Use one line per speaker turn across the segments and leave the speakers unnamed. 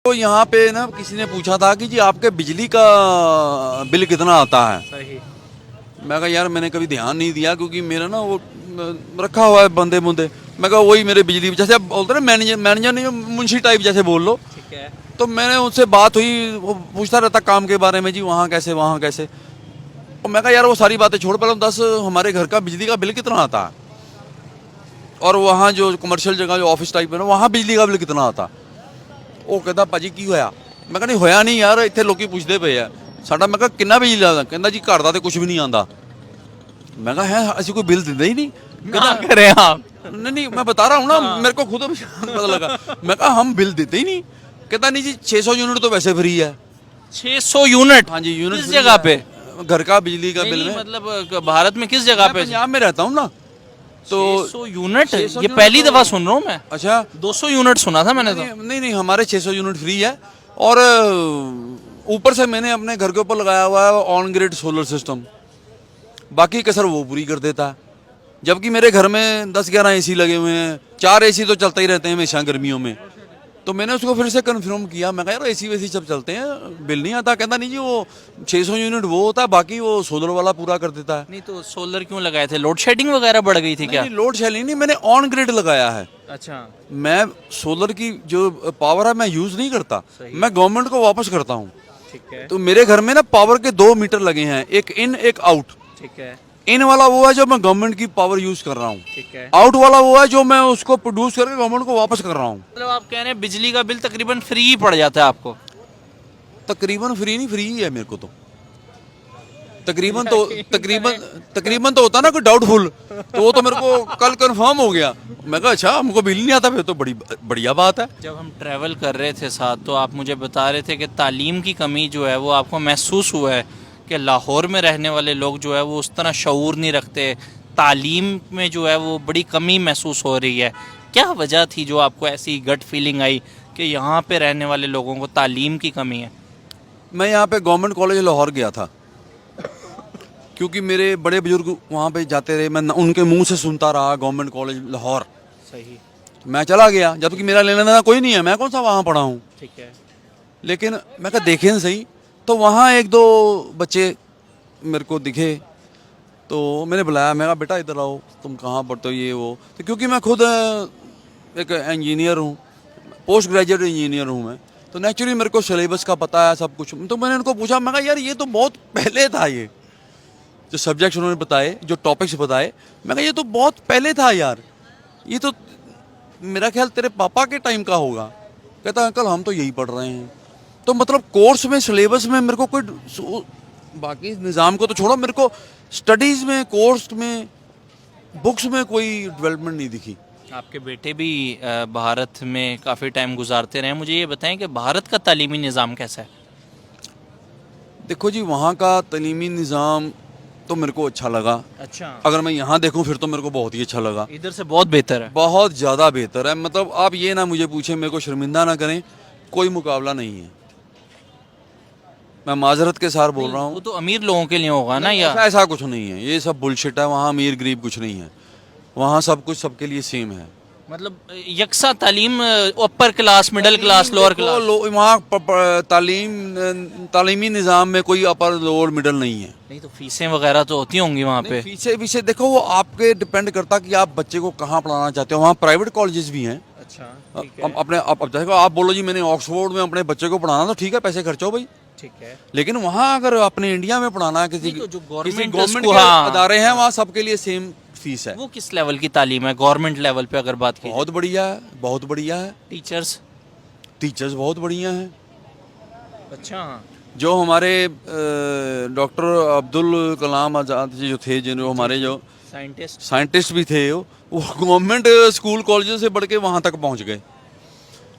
तो यहाँ पे ना किसी ने पूछा था कि जी आपके बिजली का बिल कितना आता है।
सही।
मैं कहा यार मैंने कभी ध्यान नहीं दिया क्योंकि मेरा ना वो रखा हुआ है बंदे बुंदे। मैं कहा वही मेरे बिजली जैसे आप बोलते ना मैनेजर मैनेजर नहीं मुंशी टाइप जैसे बोल लो।
ठीक है।
तो मैंने उनसे बात हुई, वो पूछता रहता काम के बारे में, जी वहाँ कैसे वहाँ कैसे। तो मैं कहा यार वो सारी बातें छोड़, पहले 10 हमारे घर का बिजली का बिल कितना आता है और वहाँ जो कमर्शियल जगह जो ऑफिस टाइप है ना वहाँ बिजली का बिल कितना आता। ਉਹ ਕਹਿੰਦਾ ਭਾਜੀ ਕੀ ਹੋਇਆ। ਮੈਂ ਕਿਹਾ ਨਹੀਂ ਹੋਇਆ ਨਹੀਂ ਯਾਰ, ਇੱਥੇ ਲੋਕੀ ਪੁੱਛਦੇ ਪਏ ਆ ਸਾਡਾ। ਮੈਂ ਕਿਹਾ ਕਿੰਨਾ ਬਿਜਲੀ ਆਉਂਦਾ, ਕਹਿੰਦਾ ਜੀ ਘਰ ਦਾ ਤੇ ਕੁਝ ਵੀ ਨਹੀਂ ਆਉਂਦਾ। मैं कहा है ऐसी कोई बिल देते ही नहीं।
क्या करें आप?
नहीं नहीं मैं बता रहा हूँ ना, मेरे को खुद अभी पता लगा। मैं कहा हम बिल देते ही नहीं। कहता नहीं जी 600 यूनिट तो वैसे फ्री है।
600 यूनिट?
हाँ जी यूनिट
किस जगह पे?
घर का बिजली का बिल
नहीं,
में।
मतलब भारत में किस जगह पे?
पंजाब में रहता हूँ ना। तो
600 यूनिट?
600
ये
यूनिट
पहली
तो-
दफा सुन रहा हूँ मैं।
अच्छा
200 यूनिट सुना था मैंने तो।
नहीं नहीं हमारे 600 यूनिट फ्री है। और ऊपर से मैंने अपने घर के ऊपर लगाया हुआ है ऑन ग्रिड सोलर सिस्टम, बाकी कसर वो पूरी कर देता है। जबकि मेरे घर में 10-11 एसी लगे हुए हैं, 4 एसी तो चलते ही रहते हैं हमेशा गर्मियों में। तो मैंने उसको फिर से कंफर्म किया, मैं कहा यार एसी वेसी सब चलते हैं बिल नहीं आता। कहता नहीं जी वो 600 यूनिट वो होता है, बाकी वो सोलर वाला पूरा कर देता है।
नहीं तो सोलर क्यों लगाए थे? लोड शेडिंग वगैरह बढ़ गई थी क्या?
नहीं लोड शेडिंग नहीं, मैंने ऑन ग्रिड लगाया है।
अच्छा।
मैं सोलर की जो पावर है मैं यूज नहीं करता, मैं गवर्नमेंट को वापस करता हूँ।
ठीक है।
तो मेरे घर में ना पावर के 2 मीटर लगे हैं, एक इन एक आउट।
ठीक है।
इन वाला वो है जो मैं गवर्नमेंट की पावर यूज कर रहा हूँ,
ठीक है।
आउट वाला वो है जो मैं उसको प्रोड्यूस करके गवर्नमेंट को वापस कर रहा हूँ।
मतलब आप कह रहे हैं बिजली का बिल तकरीबन फ्री ही पड़ जाता है आपको?
तकरीबन फ्री नहीं, फ्री ही है मेरे को तो। तकरीबन तो होता ना कोई डाउटफुल, तो वो तो मेरे को कल कंफर्म हो गया। मैं कहा अच्छा हमको बिल नहीं आता, फिर तो बड़ी बढ़िया बात है।
जब हम ट्रैवल कर रहे थे साथ तो आप मुझे बता रहे थे कि तालीम की कमी जो है वो आपको महसूस हुआ है कि लाहौर में रहने वाले लोग जो है वो उस तरह शऊर नहीं रखते, तालीम में जो है वो बड़ी कमी महसूस हो रही है। क्या वजह थी जो आपको ऐसी गट फीलिंग आई कि यहाँ पे रहने वाले लोगों को तालीम की कमी है?
मैं यहाँ पे गवर्नमेंट कॉलेज लाहौर गया था क्योंकि मेरे बड़े बुजुर्ग वहाँ पे जाते रहे, मैं उनके मुंह से सुनता रहा गवर्नमेंट कॉलेज लाहौर।
सही।
मैं चला गया, जबकि मेरा लेना देना कोई नहीं है, मैं कौन सा वहाँ पढ़ा हूँ।
ठीक है।
लेकिन मैं कहा देखें न सही, तो वहाँ 1-2 बच्चे मेरे को दिखे, तो मैंने बुलाया। मैं कहा बेटा इधर आओ, तुम कहाँ पढ़ते हो ये वो। तो क्योंकि मैं खुद एक इंजीनियर हूँ, पोस्ट ग्रेजुएट इंजीनियर हूँ मैं, तो नेचुरली मेरे को सिलेबस का पता है सब कुछ। तो मैंने उनको पूछा, मैं कहा यार ये तो बहुत पहले था, ये जो सब्जेक्ट्स उन्होंने बताए, जो टॉपिक्स बताए, मैं कहा ये तो बहुत पहले था यार, ये तो मेरा ख्याल तेरे पापा के टाइम का होगा। कहता अंकल हम तो यही पढ़ रहे हैं। तो मतलब कोर्स में सिलेबस में मेरे को कोई, बाकी निज़ाम को तो छोड़ो, मेरे को स्टडीज़ में कोर्स में बुक्स में कोई डेवलपमेंट नहीं दिखी।
आपके बेटे भी भारत में काफ़ी टाइम गुजारते रहे, मुझे ये बताएं कि भारत का तालीमी निज़ाम कैसा है?
देखो जी वहाँ का तालीमी निज़ाम तो मेरे को अच्छा लगा।
अच्छा।
अगर मैं यहाँ देखूँ फिर तो मेरे को बहुत ही अच्छा लगा,
इधर से बहुत बेहतर है?
बहुत ज़्यादा बेहतर है। मतलब आप ये ना मुझे पूछें, मेरे को शर्मिंदा ना करें, कोई मुकाबला नहीं है। मैं माजरत के साथ बोल रहा हूँ।
वो तो अमीर लोगों के लिए होगा ना यार?
ऐसा कुछ नहीं है, ये सब बुलशिट है। वहाँ अमीर गरीब कुछ नहीं है, वहाँ सब कुछ सबके लिए सेम है।
मतलब यकसा तालीम, upper class, middle class, lower class?
वहाँ तालीमी निज़ाम में कोई अपर लोअर मिडल नहीं है।
नहीं तो फीसें वगैरह तो होती होंगी वहाँ पे?
फीसे देखो वो आपके डिपेंड करता कि आप बच्चे को कहाँ पढ़ाना चाहते हो। वहाँ प्राइवेट कॉलेजेस भी हैं।
अच्छा।
अब देखो आप बोलो जी मैंने ऑक्सफोर्ड में अपने बच्चे को पढ़ाना, तो ठीक है पैसे खर्चो भाई।
ठीक है।
लेकिन वहाँ अगर अपने इंडिया में पढ़ाना है किसी
तो जो
गवर्नमेंट
गवर्नमेंट
के अदारे हैं, वहाँ सबके लिए सेम फीस है।
वो किस लेवल की तालीम है गवर्नमेंट लेवल पे अगर बात की?
बहुत बढ़िया है, बहुत बढ़िया है। टीचर्स बहुत बढ़िया हैं।
अच्छा।
जो हमारे डॉक्टर अब्दुल कलाम आज़ाद जी जो थे, जिन्होंने हमारे जो साइंटिस्ट भी थे, वो गवर्नमेंट स्कूल कॉलेज से बढ़ के वहाँ तक पहुँच गए।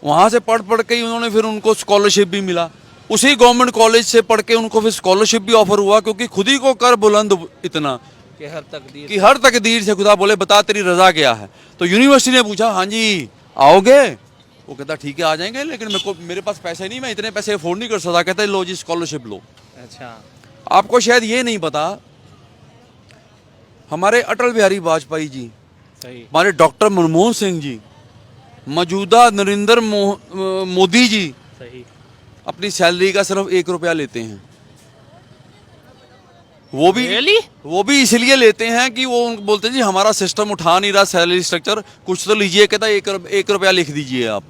वहाँ से पढ़ के ही उन्होंने फिर उनको स्कॉलरशिप भी मिला। उसी गवर्नमेंट कॉलेज से पढ़ के उनको फिर स्कॉलरशिप भी ऑफर हुआ, क्योंकि खुद ही को कर बुलंद इतना कि हर तकदीर से खुदा बोले बता तेरी रजा क्या है। तो यूनिवर्सिटी ने पूछा हाँ जी आओगे? वो कहता ठीक है आ जाएंगे, लेकिन मेरे पास पैसे नहीं, मैं इतने पैसे अफोर्ड नहीं कर सकता। कहता लो जी स्कॉलरशिप लो।
अच्छा।
आपको शायद ये नहीं पता, हमारे अटल बिहारी वाजपेयी जी, हमारे डॉक्टर मनमोहन सिंह जी, मौजूदा नरेंद्र मोदी जी,
सही।
अपनी सैलरी का सिर्फ 1 रुपया लेते हैं, वो भी
Really?
वो भी इसलिए लेते हैं कि वो बोलते हैं जी हमारा सिस्टम उठा नहीं रहा सैलरी स्ट्रक्चर, कुछ तो लीजिए, कहता है 1 रुपया लिख दीजिए आप।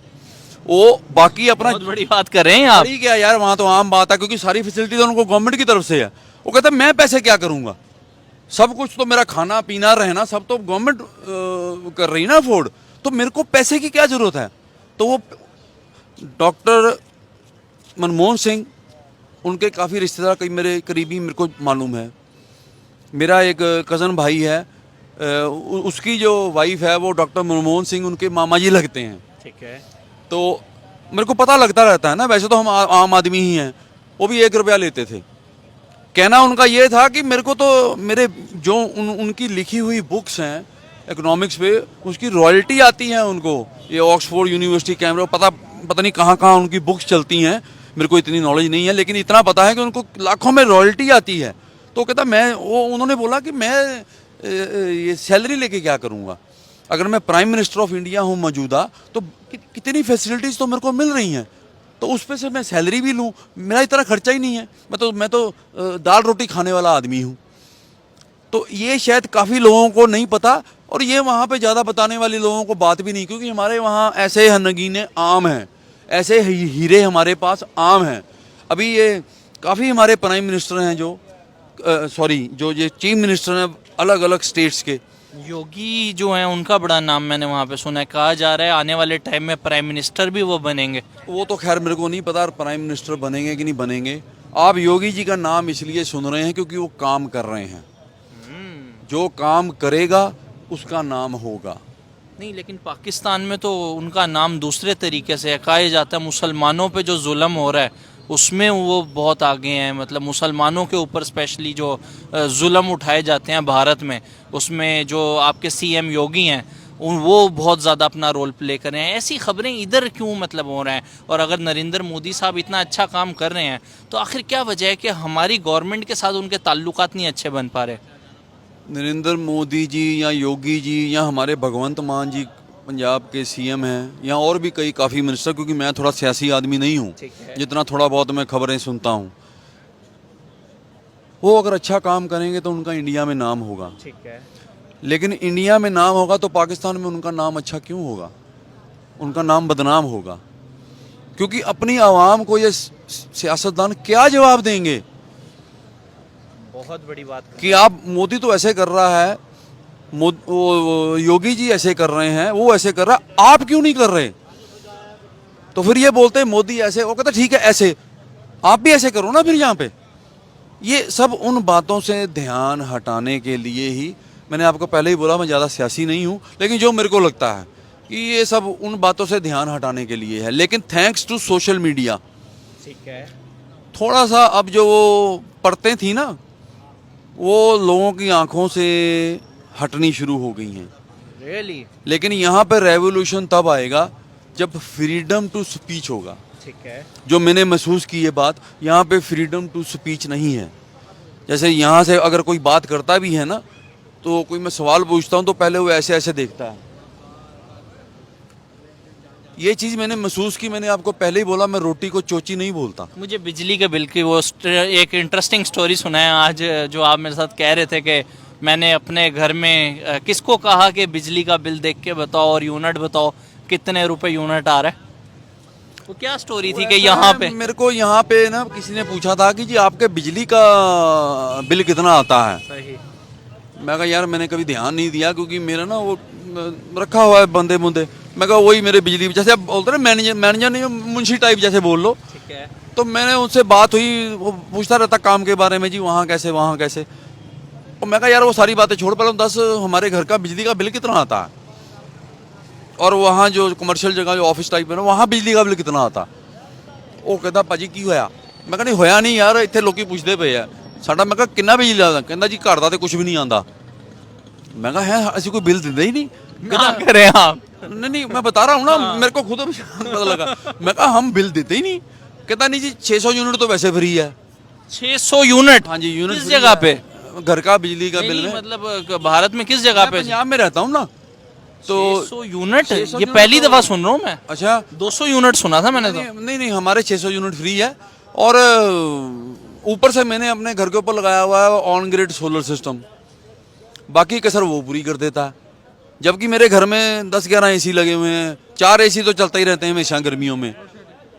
वो बाकी अपना
बहुत बड़ी बात कर रहे हैं आप।
बड़ी क्या यार, वहाँ तो आम बात है क्योंकि सारी फैसिलिटी तो उनको गवर्नमेंट की तरफ से है। वो कहता है मैं पैसे क्या करूँगा, सब कुछ तो मेरा खाना पीना रहना सब तो गवर्नमेंट कर रही है ना अफोर्ड, तो मेरे को पैसे की क्या ज़रूरत है। तो वो डॉक्टर मनमोहन सिंह, उनके काफ़ी रिश्तेदार कई मेरे करीबी मेरे को मालूम है। मेरा एक कज़न भाई है, उसकी जो वाइफ है वो डॉक्टर मनमोहन सिंह उनके मामा जी लगते हैं।
ठीक है।
तो मेरे को पता लगता रहता है ना, वैसे तो हम आम आदमी ही हैं। वो भी 1 रुपया लेते थे। कहना उनका ये था कि मेरे को तो मेरे जो उनकी लिखी हुई बुक्स हैं इकोनॉमिक्स पे, उसकी रॉयल्टी आती है उनको। ये ऑक्सफोर्ड यूनिवर्सिटी कैम्ब्रिज, पता नहीं कहाँ कहाँ उनकी बुक्स चलती हैं, मेरे को इतनी नॉलेज नहीं है, लेकिन इतना पता है कि उनको लाखों में रॉयल्टी आती है। तो कहता उन्होंने बोला कि मैं ये सैलरी लेके क्या करूँगा, अगर मैं प्राइम मिनिस्टर ऑफ इंडिया हूँ मौजूदा, तो कितनी फैसिलिटीज़ तो मेरे को मिल रही हैं, तो उस पे से मैं सैलरी भी लूँ, मेरा इतना खर्चा ही नहीं है। मैं तो दाल रोटी खाने वाला आदमी हूँ। तो ये शायद काफ़ी लोगों को नहीं पता, और ये वहाँ पे ज़्यादा बताने वाले लोगों को बात भी नहीं, क्योंकि हमारे वहाँ ऐसे नगीने आम हैं, ऐसे हीरे हमारे पास आम हैं। अभी ये काफ़ी हमारे प्राइम मिनिस्टर हैं जो ये चीफ मिनिस्टर हैं अलग अलग स्टेट्स के।
योगी जो है उनका बड़ा नाम मैंने वहाँ पे सुना है, कहा जा रहा है आने वाले टाइम में प्राइम मिनिस्टर भी वो बनेंगे।
वो तो खैर मेरे को नहीं पता प्राइम मिनिस्टर बनेंगे कि नहीं बनेंगे। आप योगी जी का नाम इसलिए सुन रहे हैं क्योंकि वो काम कर रहे हैं, जो काम करेगा उसका नाम होगा।
नहीं, लेकिन पाकिस्तान में तो उनका नाम दूसरे तरीके से है। कहा जाता है मुसलमानों पे जो जुल्म हो रहा है उसमें वो बहुत आगे हैं, मतलब मुसलमानों के ऊपर स्पेशली जो जुल्म उठाए जाते हैं भारत में, उसमें जो आपके सीएम योगी हैं वो बहुत ज़्यादा अपना रोल प्ले कर रहे हैं। ऐसी खबरें इधर क्यों मतलब हो रहे हैं, और अगर नरेंद्र मोदी साहब इतना अच्छा काम कर रहे हैं तो आखिर क्या वजह है कि हमारी गवर्नमेंट के साथ उनके ताल्लुकात नहीं अच्छे बन पा रहे।
नरेंद्र मोदी जी या योगी जी या हमारे भगवंत मान जी पंजाब के सीएम हैं, या और भी कई काफ़ी मिनिस्टर, क्योंकि मैं थोड़ा सियासी आदमी नहीं हूँ, जितना थोड़ा बहुत मैं खबरें सुनता हूँ, वो अगर अच्छा काम करेंगे तो उनका इंडिया में नाम होगा।
ठीक है।
लेकिन इंडिया में नाम होगा तो पाकिस्तान में उनका नाम अच्छा क्यों होगा, उनका नाम बदनाम होगा। क्योंकि अपनी आवाम को ये सियासतदान क्या जवाब देंगे
बहुत बड़ी बात
कि आप मोदी तो ऐसे कर रहा है, योगी जी ऐसे कर रहे हैं, वो ऐसे कर रहा है, आप क्यों नहीं कर रहे। तो फिर ये बोलते हैं मोदी ऐसे, वो कहता ठीक है ऐसे, आप भी ऐसे करो ना फिर यहाँ पे। ये सब उन बातों से ध्यान हटाने के लिए ही, मैंने आपको पहले ही बोला मैं ज़्यादा सियासी नहीं हूँ, लेकिन जो मेरे को लगता है कि ये सब उन बातों से ध्यान हटाने के लिए है। लेकिन थैंक्स टू सोशल मीडिया,
ठीक है,
थोड़ा सा अब जो वो पढ़ते थी ना, वो लोगों की आंखों से हटनी शुरू हो गई हैं।
रियली?
लेकिन यहाँ पे रेवोल्यूशन तब आएगा जब फ्रीडम टू स्पीच होगा।
ठीक है।
जो मैंने महसूस की ये बात, यहाँ पे फ्रीडम टू स्पीच नहीं है। जैसे यहाँ से अगर कोई बात करता भी है ना, तो कोई मैं सवाल पूछता हूँ तो पहले वो ऐसे ऐसे देखता है। ये चीज़ मैंने महसूस की, मैंने आपको पहले ही बोला मैं रोटी को चोची नहीं बोलता।
मुझे बिजली के बिल की वो एक इंटरेस्टिंग स्टोरी सुनाया आज, जो आप मेरे साथ कह रहे थे कि मैंने अपने घर में किसको कहा कि बिजली का बिल देख के बताओ और यूनिट बताओ कितने रुपए यूनिट आ रहा है। वो क्या स्टोरी थी कि यहाँ पे
मेरे को यहाँ पे ना किसी ने पूछा था कि जी आपके बिजली का बिल कितना आता है।
सही।
मैं कहा यार मैंने कभी ध्यान नहीं दिया, क्योंकि मेरा ना वो रखा हुआ है बंदे बुंदे। मैं कहा वही मेरे बिजली, जैसे आप बोलते ना मैनेजर नहीं, मुंशी टाइप जैसे बोल लो।
ठीक है।
तो मैंने उनसे बात हुई, वो पूछता रहता काम के बारे में, जी वहाँ कैसे वहाँ कैसे। और मैं कहा यार वो सारी बातें छोड़, पहले 10 हमारे घर का बिजली का बिल कितना आता है, और वहाँ जो कमर्शियल जगह जो ऑफिस टाइप है ना, वहाँ बिजली का बिल कितना आता। वो कहता भाजी की होया। मैं कहा नहीं होया नहीं यार, इतने लोग पूछते पे है साडा। मैं कहा कितना बिजली आता, कहता जी घर का तो कुछ भी नहीं आता। मैं कहा है असं कोई बिल देते ही नहीं।
क्या करें आप?
नहीं मैं बता रहा हूँ ना, मेरे को खुद पता लगा। मैं कहा हम बिल देते ही नहीं। कहता नहीं जी 600 यूनिट तो वैसे फ्री है।
600 यूनिट?
हाँ जी, यूनिट
किस जगह पे?
घर का बिजली का बिल
नहीं,
में।
मतलब भारत में किस जगह पे?
पंजाब में रहता हूँ ना। तो
600 यूनिट
600
ये
यूनिट
पहली
तो-
दफ़ा सुन रहा हूँ मैं।
अच्छा
200 यूनिट सुना था मैंने तो।
नहीं नहीं हमारे 600 यूनिट फ्री है। और ऊपर से मैंने अपने घर के ऊपर लगाया हुआ है ऑन ग्रिड सोलर सिस्टम, बाकी कसर वो पूरी कर देता है। जबकि मेरे घर में 10-11 एसी लगे हुए हैं, 4 एसी तो चलते ही रहते हैं हमेशा गर्मियों में।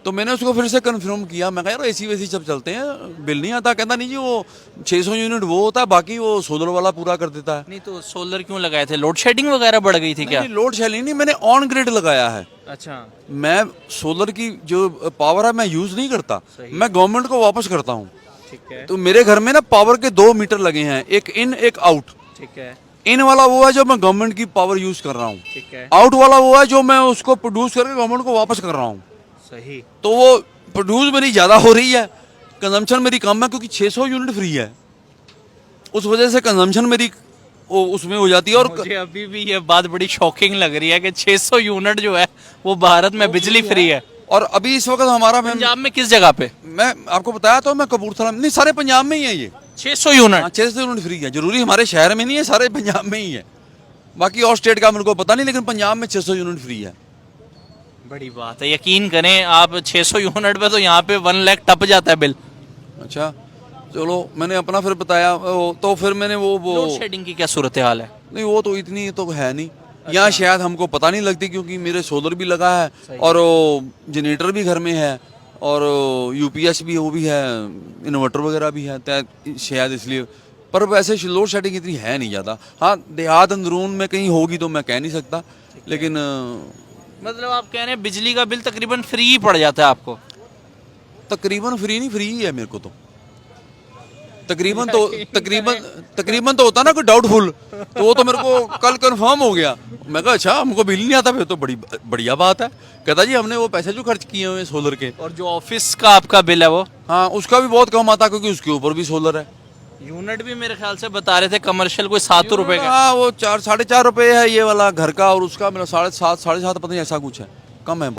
तो मैंने उसको फिर से कंफर्म किया, मैं कहा यार एसी वेसी सब चलते हैं, बिल नहीं आता। कहता नहीं जी वो 600 यूनिट वो होता है, बाकी वो सोलर वाला पूरा कर देता है।
नहीं तो सोलर क्यों लगाए थे, लोड शेडिंग वगैरह बढ़ गई थी क्या?
नहीं लोड शेडिंग नहीं, मैंने ऑन ग्रिड लगाया है।
अच्छा
मैं सोलर की जो पावर है मैं यूज नहीं करता, मैं गवर्नमेंट को वापस करता हूँ।
ठीक है
तो मेरे घर में ना पावर के 2 मीटर लगे हैं, एक इन एक आउट।
ठीक है
इन वाला वो है जो मैं गवर्नमेंट की पावर यूज कर रहा हूँ,
ठीक है
आउट वाला वो है जो मैं उसको प्रोड्यूस करके गवर्नमेंट को वापस कर रहा हूँ।
सही।
तो वो प्रोड्यूस मेरी ज़्यादा हो रही है, कंजम्पशन मेरी कम है, क्योंकि 600 यूनिट फ्री है। उस वजह से कंजम्पशन मेरी उसमें हो जाती है। और
मुझे अभी भी ये बात बड़ी शॉकिंग लग रही है कि 600 यूनिट जो है वो भारत में बिजली फ्री है।
और अभी इस वक्त हमारा
पंजाब में किस जगह पे?
मैं आपको बताया तो मैं कपूरथला नहीं, सारे पंजाब में ही है ये
600 यूनिट।
600 यूनिट फ्री है। जरूरी हमारे शहर में नहीं है, सारे पंजाब में ही है। बाकी और स्टेट का मेरे को पता नहीं, लेकिन पंजाब में 600 यूनिट फ्री है।
बड़ी बात है, यकीन करें आप 600 यूनिट पे तो यहाँ पे 1 लाख टप जाता है बिल।
अच्छा चलो मैंने अपना फिर बताया तो फिर मैंने
लोड
वो
शेडिंग की क्या सूरत हाल है?
नहीं वो तो इतनी तो है नहीं यहाँ, शायद हमको पता नहीं लगती क्योंकि मेरे सोलर भी लगा है और जनरेटर भी घर में है और यूपीएस भी वो भी है, इन्वर्टर वगैरह भी है, शायद इसलिए। पर वैसे लोड शेडिंग इतनी है नहीं ज़्यादा। हाँ देहात अंदरून में कहीं होगी तो मैं कह नहीं सकता, लेकिन
मतलब आप कह रहे हैं बिजली का बिल तकरीबन फ्री ही पड़ जाता है आपको?
तकरीबन फ्री नहीं, फ्री ही है मेरे को तो। तकरीबन तो होता ना कोई डाउटफुल, तो वो तो मेरे को कल कंफर्म हो गया। मैं कहा अच्छा हमको बिल नहीं आता, फिर तो बड़ी बढ़िया बात है। कहता जी हमने वो पैसे जो खर्च किए हुए हैं सोलर के।
और जो ऑफिस का आपका बिल है वो?
हाँ उसका भी बहुत कम आता क्योंकि उसके ऊपर भी सोलर है।
यूनिट भी मेरे ख्याल से बता रहे थे कमर्शियल कोई 7 रुपए का।
हाँ वो 4-4.5 रुपए है ये वाला घर का, और उसका मेरा 7.5 पता नहीं ऐसा कुछ है, कम है।